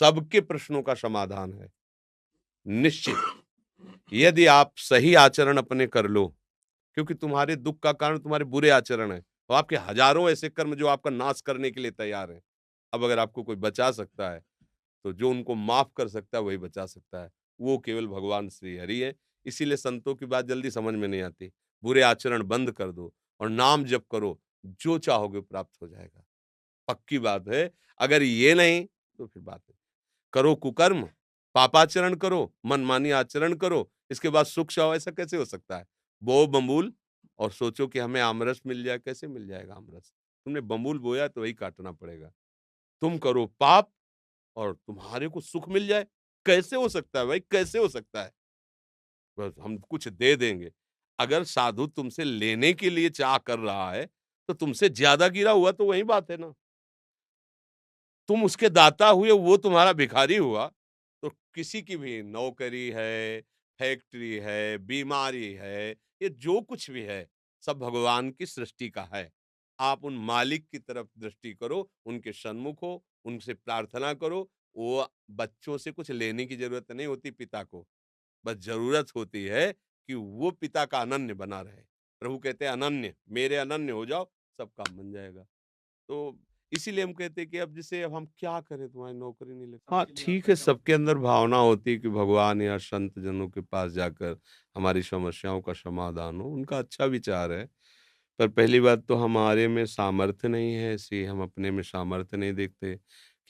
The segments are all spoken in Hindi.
सबके प्रश्नों का समाधान है। निश्चित, यदि आप सही आचरण अपने कर लो, क्योंकि तुम्हारे दुःख का कारण तुम्हारे बुरे आचरण हैं और आपके हज़ारों ऐसे कर्म जो आपका नाश करने के लिए तैयार हैं। अब अगर आपको कोई बचा सकता है, तो जो उनको माफ़ कर सकता है वही बचा सकता है। वो केवल भगवान श्री हरि हैं। इसीलिए संतों की बात जल्दी समझ में नहीं आती। बुरे आचरण बंद कर दो और नाम जप करो, जो चाहोगे प्राप्त हो जाएगा। पक्की बात है, अगर ये नहीं तो फिर बात है। करो कुकर्म, पापाचरण करो, मनमानी आचरण करो, इसके बाद सुख चाहो, ऐसा कैसे हो सकता है? बोओ बबूल और सोचो कि हमें आमरस मिल जाए, कैसे मिल जाएगा आमरस? तुमने बबूल बोया तो वही काटना पड़ेगा। तुम करो पाप और तुम्हारे को सुख मिल जाए, कैसे हो सकता है भाई, कैसे हो सकता है? बस हम कुछ दे देंगे। अगर साधु तुमसे लेने के लिए चाह कर रहा है, तो तुमसे ज़्यादा गिरा हुआ तो वही बात है ना। तुम उसके दाता हुए, वो तुम्हारा भिखारी हुआ, तो किसी की भी नौकरी है, फैक्ट्री है, बीमारी है, ये जो कुछ भी है, सब भगवान की सृष्टि का है। आप उन मालिक की तरफ दृष्टि करो, उनके सन्मुख हो, उनसे प्रार्थना करो। वो बच्चों से कुछ लेने की ज़रूरत नहीं होती पिता को, बस ज़रूरत होती है कि वो पिता का अनन्य बना रहे। प्रभु कहते हैं अनन्य, मेरे अनन्य हो जाओ, सब काम बन जाएगा। तो इसीलिए हम कहते हैं कि अब जैसे अब हम क्या करें, तुम्हारी नौकरी नहीं लग हाँ, ठीक है, सबके अंदर भावना होती है कि भगवान या संत जनों के पास जाकर हमारी समस्याओं का समाधान हो, उनका अच्छा विचार है। पर पहली बात तो हमारे में सामर्थ्य नहीं है ऐसी, हम अपने में सामर्थ्य नहीं देखते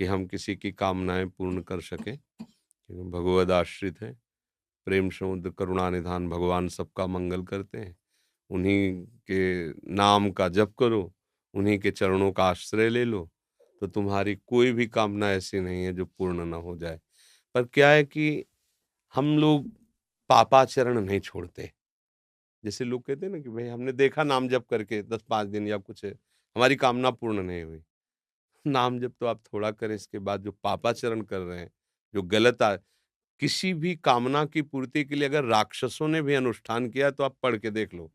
कि हम किसी की कामनाएँ पूर्ण कर सकें। क्योंकि भगवद आश्रित हैं, प्रेम समुद्र करुणा निधान भगवान सबका मंगल करते हैं। उन्हीं के नाम का जप करो, उन्हीं के चरणों का आश्रय ले लो, तो तुम्हारी कोई भी कामना ऐसी नहीं है जो पूर्ण ना हो जाए। पर क्या है कि हम लोग पापाचरण नहीं छोड़ते। जैसे लोग कहते हैं ना कि भई हमने देखा नाम जप करके 10-5 दिन या कुछ हमारी कामना पूर्ण नहीं हुई। नाम जप तो आप थोड़ा करें, इसके बाद जो पापाचरण कर रहे हैं, जो गलत किसी भी कामना की पूर्ति के लिए अगर राक्षसों ने भी अनुष्ठान किया तो आप पढ़ के देख लो।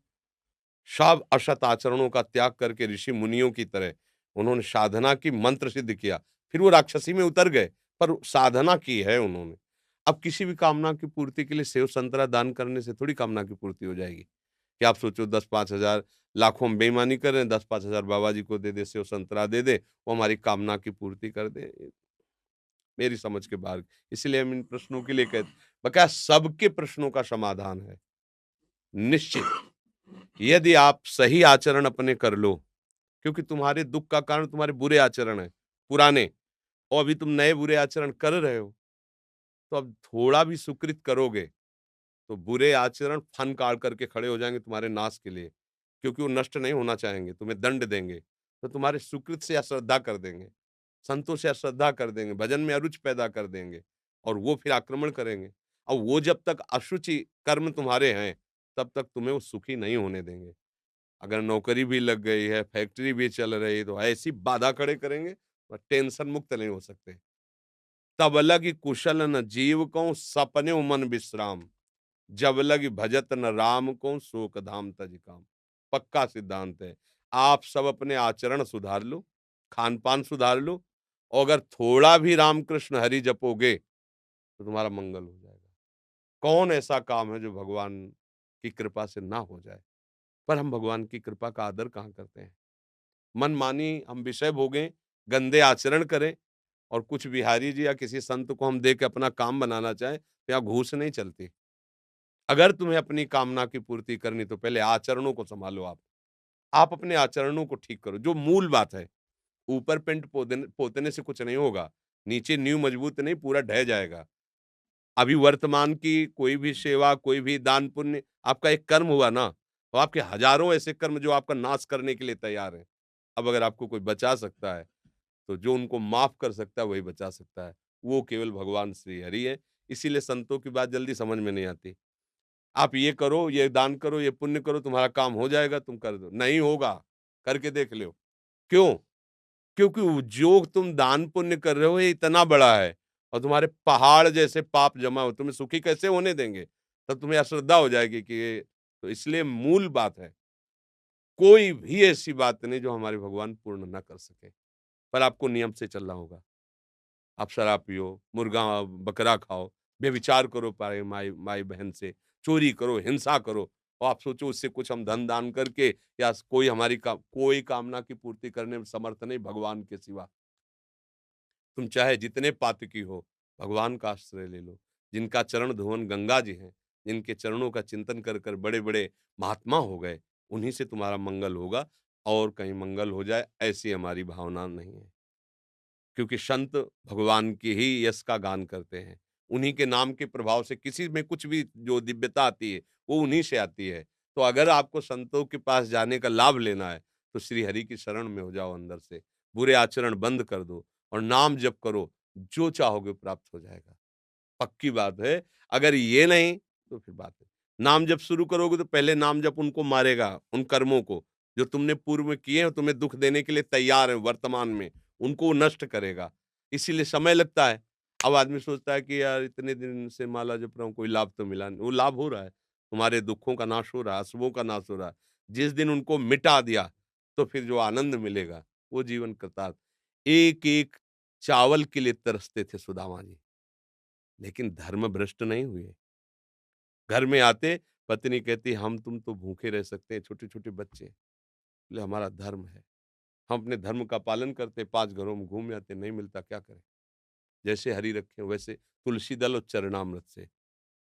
सब असत आचरणों का त्याग करके ऋषि मुनियों की तरह उन्होंने साधना की, मंत्र सिद्ध किया। फिर वो राक्षसी में उतर गए, पर साधना की है उन्होंने। अब किसी भी कामना की पूर्ति के लिए सेव संतरा दान करने से थोड़ी कामना की पूर्ति हो जाएगी। कि आप सोचो 10-5 हज़ार लाखों हम बेईमानी कर रहे हैं, 10-5 हज़ार बाबा जी को दे दे, सेव संतरा दे दे, वो हमारी कामना की पूर्ति कर दे। मेरी समझ के बाहर। इसलिए हम इन प्रश्नों के लिए कहते बकाया सबके प्रश्नों का समाधान है। निश्चित, यदि आप सही आचरण अपने कर लो, क्योंकि तुम्हारे दुःख का कारण तुम्हारे बुरे आचरण हैं, पुराने और अभी तुम नए बुरे आचरण कर रहे हो, तो अब थोड़ा भी सुकृत करोगे, तो बुरे आचरण फन-कार करके खड़े हो जाएँगे तुम्हारे नाश के लिए, क्योंकि वो नष्ट नहीं होना चाहेंगे, तुम्हें दंड देंगे, तो तुम्हारे सुकृत से अश्रद्धा कर देंगे, संतों से अश्रद्धा कर देंगे, भजन में अरुचि पैदा कर देंगे और वो फिर आक्रमण करेंगे। और वो जब तक अशुचि कर्म तुम्हारे हैं, तब तक तुम्हें वो सुखी नहीं होने देंगे। अगर नौकरी भी लग गई है, फैक्ट्री भी चल रही है, तो ऐसी बाधा खड़े करेंगे, और टेंशन मुक्त नहीं हो सकते। तब लगी कुशल न जीव को सपने मन विश्राम, जब लगी भजत न राम को शोक धाम तज काम। पक्का सिद्धांत है। आप सब अपने आचरण सुधार लो, खान-पान सुधार लो और अगर थोड़ा भी राम कृष्ण हरि जपोगे, तो तुम्हारा मंगल हो जाएगा। कौन ऐसा काम है जो भगवान की कृपा से ना हो जाए? पर हम भगवान की कृपा का आदर कहाँ करते हैं? मनमानी हम विषय भोगें, गंदे आचरण करें और कुछ बिहारी जी या किसी संत को हम दे के अपना काम बनाना चाहें, तो यहाँ घूस नहीं चलती। अगर तुम्हें अपनी कामना की पूर्ति करनी तो पहले आचरणों को सँभालो आप। आप अपने आचरणों को ठीक करो, जो मूल बात है। ऊपर पेंट पोतने से कुछ नहीं होगा, नीचे नींव मजबूत नहीं पूरा ढह जाएगा। अभी वर्तमान की कोई भी सेवा, कोई भी दान पुण्य आपका एक कर्म हुआ ना, तो आपके हज़ारों ऐसे कर्म जो आपका नाश करने के लिए तैयार हैं। अब अगर आपको कोई बचा सकता है, तो जो उनको माफ़ कर सकता है वही बचा सकता है। वो केवल भगवान श्री हरि हैं। इसीलिए संतों की बात जल्दी समझ में नहीं आती। आप ये करो, ये दान करो, ये पुण्य करो, तुम्हारा काम हो जाएगा, तुम कर दो। नहीं होगा, करके देख लो। क्यों? क्योंकि वो जो तुम दान पुण्य कर रहे हो ये इतना बड़ा है और तुम्हारे पहाड़ जैसे पाप जमा हो, तुम्हें सुखी कैसे होने देंगे? तब तुम्हें अश्रद्धा हो जाएगी कि ये तो इसलिए मूल बात है, कोई भी ऐसी बात नहीं जो हमारे भगवान पूर्ण ना कर सकें, पर आपको नियम से चलना होगा। आप शराब पियो, मुर्गा बकरा खाओ, व्यभिचार करो पाए माई माई बहन से, चोरी करो, हिंसा करो और आप सोचो उससे कुछ हम धन दान करके या कोई हमारी कोई कामना की पूर्ति करने में समर्थ नहीं भगवान के सिवा। तुम चाहे जितने पातकी हो, भगवान का आश्रय ले लो। जिनका चरण धुवन गंगा जी हैं, जिनके चरणों का चिंतन कर कर बड़े-बड़े महात्मा हो गए, उन्हीं से तुम्हारा मंगल होगा और कहीं मंगल हो जाए ऐसी हमारी भावना नहीं है। क्योंकि संत भगवान के ही यश का गान करते हैं। उन्हीं के नाम के प्रभाव से किसी में कुछ भी जो दिव्यता आती है, वो उन्हीं से आती है। तो अगर आपको संतों के पास जाने का लाभ लेना है, तो श्री हरि की शरण में हो जाओ अंदर से। बुरे आचरण बंद कर दो और नाम जप करो, जो चाहोगे प्राप्त हो जाएगा। पक्की बात है, अगर ये नहीं तो फिर बात है। नाम जप शुरू करोगे तो पहले नाम जप उनको मारेगा, उन कर्मों को, जो तुमने पूर्व में किए हैं और तुम्हें दुःख देने के लिए तैयार हैं वर्तमान में, उनको वो नष्ट करेगा। इसीलिए समय लगता है। अब आदमी सोचता है कि यार इतने दिन से माला जप रहा हूँ, कोई लाभ तो मिला नहीं। वो लाभ हो रहा है, तुम्हारे दुःखों का नाश हो रहा है, अशुभों का नाश हो रहा है। जिस दिन उनको मिटा दिया, तो फिर जो आनंद मिलेगा, वो जीवन कृतार्थ। एक-एक चावल के लिए तरसते थे सुदामा जी। लेकिन धर्म भ्रष्ट नहीं हुए। घर में आते पत्नी कहती हम तुम तो भूखे रह सकते हैं, छोटे-छोटे बच्चे। बोले हमारा धर्म है। हम अपने धर्म का पालन करते, 5 घरों में घूम आते, नहीं मिलता क्या करें? जैसे हरि रखे वैसे तुलसी दल और चरणामृत से।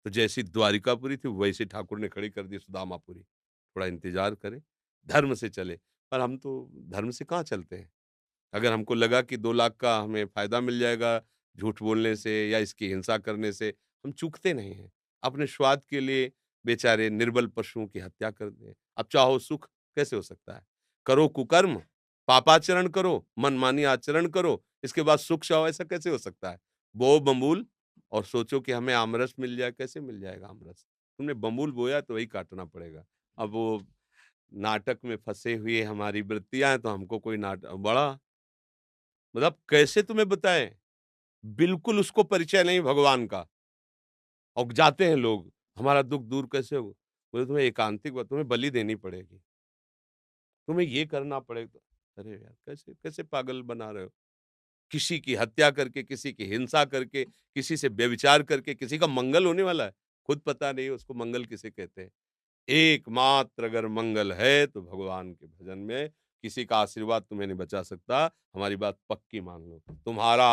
तो जैसी द्वारिकापुरी थी वैसे ठाकुर ने खड़ी कर दी सुदामापुरी। थोड़ा इंतज़ार करें, धर्म से चले। पर हम तो धर्म से कहाँ चलते हैं? अगर हमको लगा कि 2 लाख का हमें फ़ायदा मिल जाएगा, झूठ बोलने से या इसकी हिंसा करने से, हम चूकते नहीं हैं। अपने स्वार्थ के लिए बेचारे निर्बल पशुओं की हत्या कर दें। अब चाहो सुख कैसे हो सकता है? करो कुकर्म, पापाचरण करो, मनमानी आचरण करो, इसके बाद सुख चाहो ऐसा कैसे हो सकता है? बोओ बबूल और सोचो कि हमें आमरस मिल जाए, कैसे मिल जाएगा आमरस? तुमने बबूल बोया तो वही काटना पड़ेगा। अब वो नाटक में फँसे हुए हमारी वृत्तियाँ हैं तो हमको कोई बड़ा मतलब कैसे तुम्हें बताएँ? बिल्कुल उसको परिचय नहीं भगवान का और जाते हैं लोग, हमारा दुःख दूर कैसे हो? बोले तुम्हें एकांतिक तुम्हें बलि देनी पड़ेगी, तुम्हें ये करना पड़ेगा। अरे यार! कैसे कैसे पागल बना रहे हो? किसी की हत्या करके, किसी की हिंसा करके, किसी से व्यभिचार करके किसी का मंगल होने वाला है? खुद पता नहीं उसको मंगल किसे कहते हैं। एकमात्र अगर मंगल है तो भगवान के भजन में किसी का आशीर्वाद तुम्हें नहीं बचा सकता। हमारी बात पक्की मान लो। तुम्हारा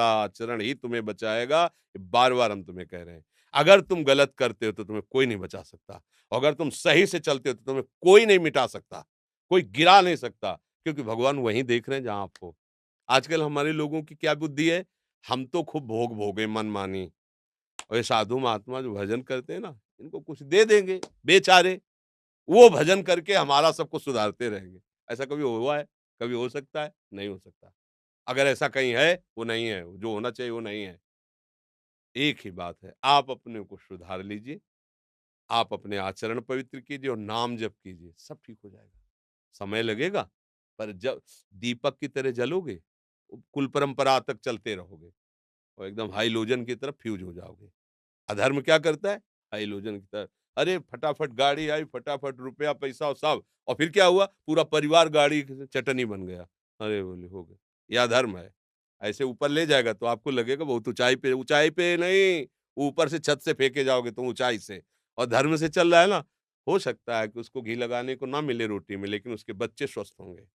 आचरण ही तुम्हें बचाएगा। ये बार-बार हम तुम्हें कह रहे हैं। अगर तुम गलत करते हो तो तुम्हें कोई नहीं बचा सकता और अगर तुम सही से चलते हो तो तुम्हें कोई नहीं मिटा सकता, कोई गिरा नहीं सकता क्योंकि भगवान वहीं देख रहे हैं जहाँ आप हो। आजकल हमारे लोगों की क्या बुद्धि है, हम तो खूब भोग भोगे मनमानी और ये साधु महात्मा जो भजन करते हैं ना, इनको कुछ दे देंगे बेचारे, वो भजन करके हमारा सब कुछ सुधारते रहेंगे। ऐसा कभी हुआ है? कभी हो सकता है? नहीं हो सकता। अगर ऐसा कहीं है, वो नहीं है, जो होना चाहिए वो नहीं है। एक ही बात है, आप अपने को सुधार लीजिए, आप अपने आचरण पवित्र कीजिए और नाम जप कीजिए, सब ठीक हो जाएगा। समय लगेगा, पर जब दीपक की तरह जलोगे, कुल परंपरा तक चलते रहोगे और एकदम हाइलोजन की तरफ फ्यूज हो जाओगे। अधर्म क्या करता है? हाइलोजन की तरह, अरे फटाफट गाड़ी आई, फटाफट रुपया, पैसा और सब और फिर क्या हुआ? पूरा परिवार गाड़ी की चटनी बन गया। अरे बोले हो गया। ये अधर्म है। ऐसे ऊपर ले जाएगा तो आपको लगेगा बहुत ऊँचाई पे नहीं, ऊपर से छत से फेंके जाओगे तुम ऊँचाई से और धर्म से चल रहा है ना, हो सकता है कि उसको घी लगाने को ना मिले रोटी में, लेकिन उसके बच्चे स्वस्थ होंगे।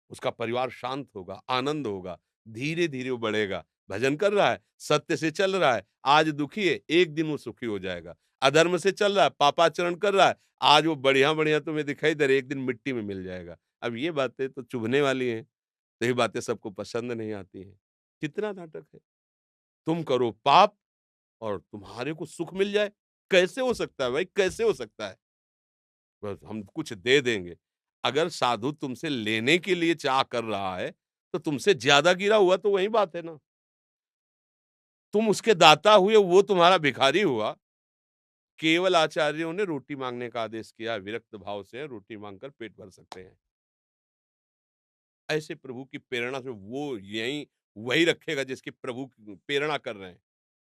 उसका परिवार शांत होगा, आनंद होगा, धीरे-धीरे वो बढ़ेगा। भजन कर रहा है, सत्य से चल रहा है, आज दुखी है, एक दिन वो सुखी हो जाएगा। अधर्म से चल रहा है, पापाचरण कर रहा है, आज वो बढ़िया-बढ़िया तुम्हें दिखाई दे रहा है, एक दिन मिट्टी में मिल जाएगा। अब ये बातें तो चुभने वाली हैं, तो ये बातें सबको पसंद नहीं आती हैं। कितना नाटक है? तुम करो पाप और तुम्हारे को सुख मिल जाए, कैसे हो सकता है भाई, कैसे हो सकता है? बस हम कुछ दे देंगे। अगर साधु तुमसे लेने के लिए चाह कर रहा है, तो तुमसे ज़्यादा गिरा हुआ तो वही बात है ना। तुम उसके दाता हुए, वो तुम्हारा भिखारी हुआ। केवल आचार्यों ने रोटी माँगने का आदेश किया है, विरक्त भाव से रोटी माँगकर पेट भर सकते हैं। ऐसे प्रभु की प्रेरणा से वो यहीं वही रखेगा जिसकी प्रभु प्रेरणा कर रहे हैं,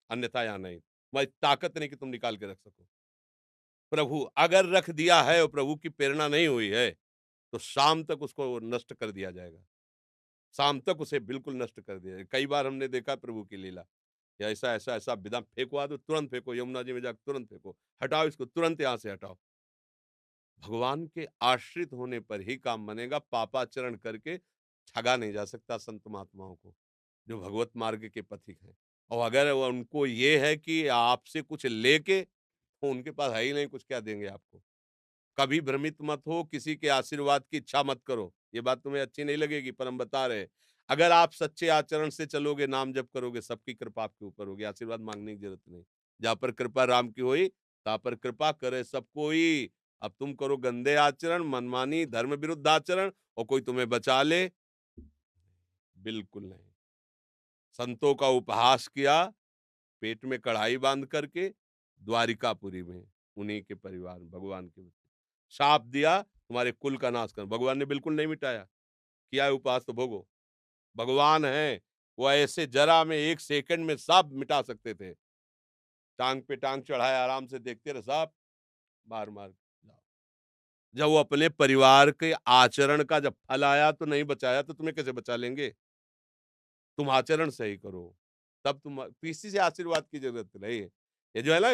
अन्यथा यहाँ नहीं। तुम्हारी ताकत नहीं कि तुम निकाल के रख सको। प्रभु अगर रख दिया है और प्रभु की प्रेरणा नहीं हुई है, तो शाम तक उसको नष्ट कर दिया जाएगा। शाम तक उसे बिल्कुल नष्ट कर दिया। कई बार हमने देखा प्रभु की लीला कि ऐसा ऐसा ऐसा विधा फेंकवा दो, तुरंत फेंको, यमुना जी में जाकर तुरंत फेंको, हटाओ इसको, तुरंत यहाँ से हटाओ। भगवान के आश्रित होने पर ही काम बनेगा। पापाचरण करके ठगा नहीं जा सकता संत महात्माओं को, जो भगवत मार्ग के पथिक हैं। और अगर वो उनको ये है कि आपसे कुछ लेके, तो उनके पास है ही नहीं, कुछ क्या देंगे आपको। कभी भ्रमित मत हो, किसी के आशीर्वाद की इच्छा मत करो। ये बात तुम्हें अच्छी नहीं लगेगी, पर हम बता रहे हैं। अगर आप सच्चे आचरण से चलोगे, नाम जप करोगे, सबकी कृपा आपके ऊपर होगी, आशीर्वाद मांगने की जरूरत नहीं। जहाँ पर कृपा राम की होई, तहाँ पर कृपा करे सब कोई। अब तुम करो गंदे आचरण, मनमानी, धर्म विरुद्ध आचरण, और कोई तुम्हें बचा ले? बिल्कुल नहीं। संतों का उपहास किया, पेट में कढ़ाई बांध करके, द्वारिकापुरी में, उन्हीं के परिवार में, भगवान के बच्चे। शाप दिया तुम्हारे कुल का नाश कर, भगवान ने बिल्कुल नहीं मिटाया। किया है उपवास तो भोगो। भगवान है, वो ऐसे जरा में 1 सेकंड में सब मिटा सकते थे। टांग पे टांग चढ़ाए, आराम से देखते रहे, सब मार मार के जाओ। जब वो अपने परिवार के आचरण का जब फल आया तो नहीं बचाया, तो तुम्हें कैसे बचा लेंगे? तुम आचरण सही करो, तब तुम किसी से आशीर्वाद की जरूरत नहीं है। ये जो है ना,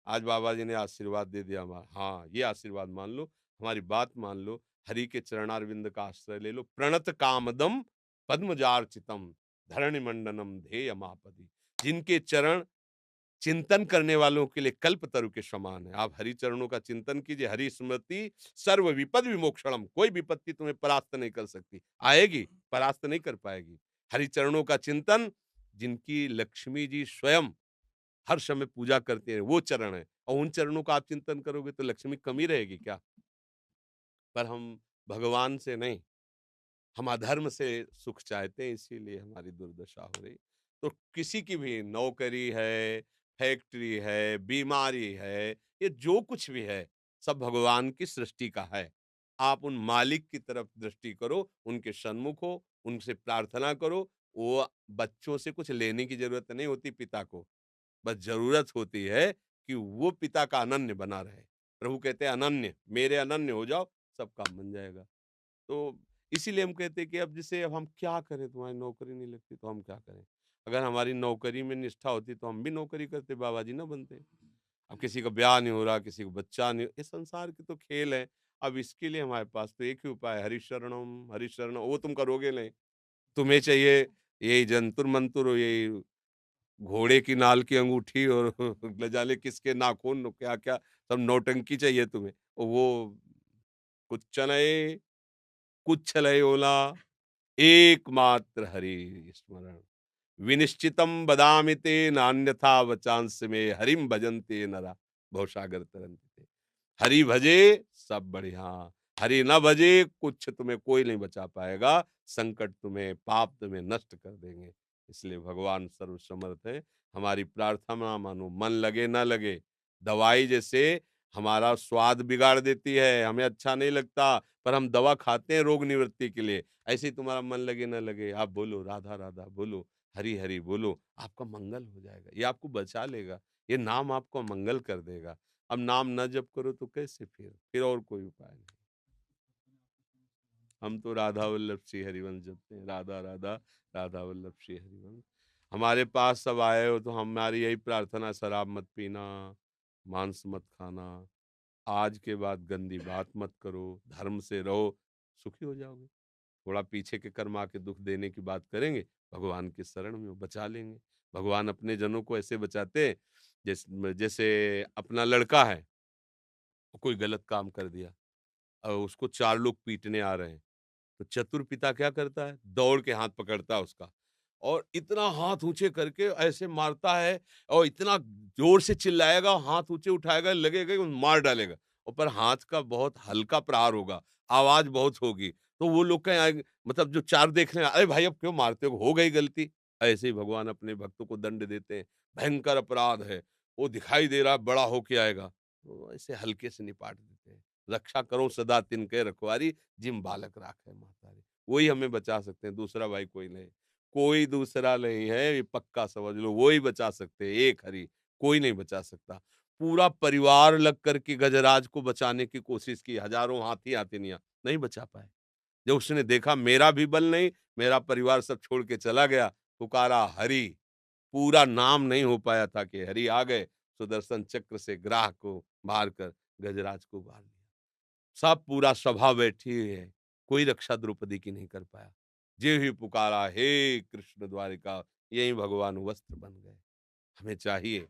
आज बाबा जी ने आशीर्वाद दे दिया हमारा, हाँ, ये आशीर्वाद मान लो, हमारी बात मान लो, हरि के चरणारविंद का आश्रय ले लो। प्रणत कामदम पद्मजार्चितम धरणि मंडनम ध्येय मापदी। जिनके चरण चिंतन करने वालों के लिए कल्प तरु के समान है। आप हरि चरणों का चिंतन कीजिए। हरि स्मृति सर्व विपद विमोक्षणम। कोई विपत्ति तुम्हें परास्त नहीं कर सकती। आएगी, परास्त नहीं कर पाएगी। हरि चरणों का चिंतन, जिनकी लक्ष्मी जी स्वयं हर समय पूजा करते हैं, वो चरण है, और उन चरणों का आप चिंतन करोगे तो लक्ष्मी कमी रहेगी क्या? पर हम भगवान से नहीं, हम अधर्म से सुख चाहते हैं, इसीलिए हमारी दुर्दशा हो रही। तो किसी की भी नौकरी है, फैक्ट्री है, बीमारी है, ये जो कुछ भी है, सब भगवान की सृष्टि का है। आप उन मालिक की तरफ दृष्टि करो, उनके सन्मुख हो, उनसे प्रार्थना करो। वो बच्चों से कुछ लेने की जरूरत नहीं होती पिता को, बस जरूरत होती है कि वो पिता का अनन्य बना रहे। प्रभु कहते हैं अनन्य, मेरे अनन्य हो जाओ, सब काम बन जाएगा। तो इसीलिए हम कहते हैं कि अब जैसे अब हम क्या करें, तुम्हारी नौकरी नहीं लगती तो हम क्या करें? अगर हमारी नौकरी में निष्ठा होती तो हम भी नौकरी करते, बाबा जी ना बनते। अब किसी का ब्याह नहीं हो रहा, किसी को बच्चा नहीं, ये संसार के तो खेल है। अब इसके लिए हमारे पास तो एक ही उपाय है, हरिशरणम हरिशरणम। वो तुम करोगे नहीं, तुम्हें चाहिए यही जंतुर मंतुर, यही घोड़े की नाल की अंगूठी और न जाने किसके नाखून, क्या क्या सब नौटंकी चाहिए तुम्हें। और वो कुछ कुच्छलय ओला, एकमात्र हरि स्मरण। विनिश्चितम बदामि ते नान्यथा वचांस में हरिम भजन्ते नरा भवसागर तरन्ते। हरि भजे सब बढ़िया, हरि न भजे कुछ तुम्हें कोई नहीं बचा पाएगा। संकट तुम्हें, पाप तुम्हें नष्ट कर देंगे। इसलिए भगवान सर्वसमर्थ है। हमारी प्रार्थना मानो, मन लगे ना लगे। दवाई जैसे हमारा स्वाद बिगाड़ देती है, हमें अच्छा नहीं लगता, पर हम दवा खाते हैं रोग निवृत्ति के लिए। ऐसे ही तुम्हारा मन लगे ना लगे, आप बोलो राधा राधा, बोलो हरि हरि, बोलो, आपका मंगल हो जाएगा। ये आपको बचा लेगा, ये नाम आपको मंगल कर देगा। अब नाम न जप करो तो कैसे? फिर और कोई उपाय नहीं। हम तो राधा वल्लभ श्री हरिवंश जपते हैं, राधा राधा, राधा वल्लभ श्री हरिवंश। हमारे पास सब आए हो तो हमारी यही प्रार्थना, शराब मत पीना, मांस मत खाना, आज के बाद गंदी बात मत करो, धर्म से रहो, सुखी हो जाओगे। थोड़ा पीछे के कर्म आके दुख देने की बात करेंगे, भगवान की शरण में वो बचा लेंगे। भगवान अपने जनों को ऐसे बचाते हैं, जैसे अपना लड़का है, वो कोई गलत काम कर दिया और उसको 4 लोग पीटने आ रहे हैं, तो चतुर पिता क्या करता है? दौड़ के हाथ पकड़ता है उसका, और इतना हाथ ऊँचे करके ऐसे मारता है, और इतना ज़ोर से चिल्लाएगा, हाथ ऊँचे उठाएगा, लगेगा कि मार डालेगा। और पर हाथ का बहुत हल्का प्रहार होगा, आवाज़ बहुत होगी। तो वो लोग कहें आएँगे, मतलब जो 4 देख रहे हैं, "अरे भाई अब क्यों मारते हो गई गलती।" ऐसे ही भगवान अपने भक्तों को दंड देते हैं। भयंकर अपराध है, वो दिखाई दे रहा है बड़ा होके आएगा, तो ऐसे हल्के से निपाट देते हैं। रक्षा करो सदा तिनके रखवारी, जिम बालक राखे महतारी। वही हमें बचा सकते हैं, दूसरा भाई कोई नहीं। कोई दूसरा नहीं है, ये पक्का समझ लो, वो ही बचा सकते हैं, एक हरि, कोई नहीं बचा सकता। पूरा परिवार लग कर के गजराज को बचाने की कोशिश की, हजारों हाथी हाथिनियां, नहीं बचा पाए। जब उसने देखा मेरा भी बल नहीं, मेरा परिवार सब छोड़ के चला गया, पुकारा हरि, पूरा नाम नहीं हो पाया था कि हरि आ गए, सुदर्शन चक्र से ग्राह को मारकर गजराज को मार दिया। सब पूरा सभा बैठी हुई है, कोई रक्षा द्रौपदी की नहीं कर पाया। ज्यों ही पुकारा हे कृष्ण द्वारिका, यहीं भगवान वस्त्र बन गए। हमें चाहिए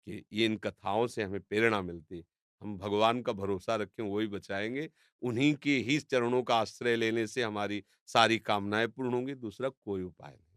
कि ये इन कथाओं से हमें प्रेरणा मिलती। हम भगवान का भरोसा रखें, वही बचाएँगे। उन्हीं के ही चरणों का आश्रय लेने से हमारी सारी कामनाएँ पूर्ण होंगी, दूसरा कोई उपाय नहीं।